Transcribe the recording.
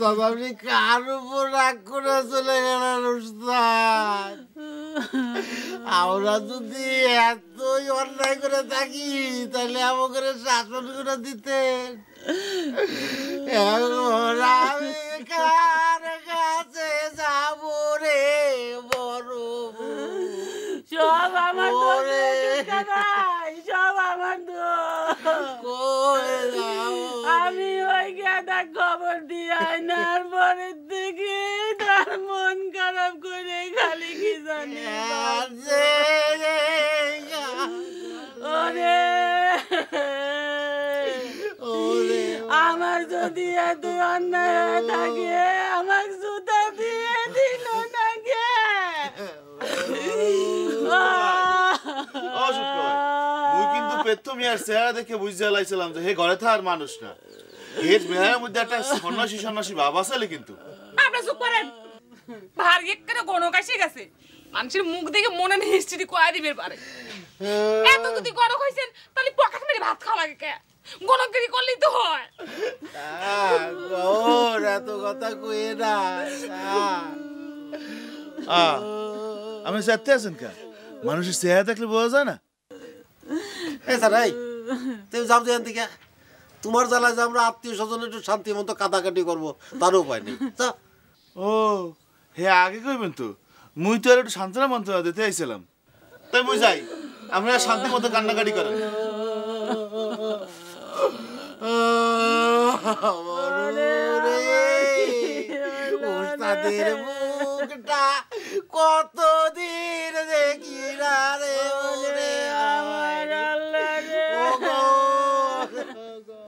উস্তাদ আপনি কার উপর রাগ করে চলে গেলেন উস্তাদ? আমরা যদি এতই অন্যায় করে থাকি তাহলে আমাকে শাসন করে দিতেন। এখন আমি কার কাছে যাব রে বড়? সব আমার সব আমার আমি ওই গাদা খবর দিয়ে আয়নার পরের থেকে তার মন খারাপ করে খালি কি জানে আমার যদি এত অন্যায় হয়ে থাকে আমার জুতা দিয়ে দিল না গে। মুই কিন্তু পেতো মিয়ার চেহারা দেখে বুঝতে লাইছিলাম যে হে ঘরে থাকার মানুষ না, এর মেয়ের মধ্যে একটা সন্ন্যাসী সন্ন্যাসী ভাব আছে। কিন্তু আপনি চুপ করেন, ভার একটা গণক এসে গেছে, মানুষের মুখ দেখে মনে নেই হিস্ট্রি কয়া দিবে পারে। এত যদি গণক হয়েছেন তাহলে পকেট মেরে ভাত খাওয়া লাগে কে? গণকগিরি করলেই তো হয়। এত কথা কয়ে না। আমি চাইতে আছেন কা মানুষের চেহারা দেখলে বোঝা যায় না? তুমি যাও যেখান থেকে, তোমার জ্বালায় যে আমরা আত্মীয় স্বজন একটু শান্তি মতো কাটাকাটি করবো তার উপায় নেই। ও হে আগে কইবেন তো, মুই তো আর একটু সান্ত্বনা মন্ত্রণা দিতে আইছিলাম। তাই মুই যাই, আমরা শান্তি মতো কান্নাকাটি করেন। উস্তাদের মুখটা কতদিন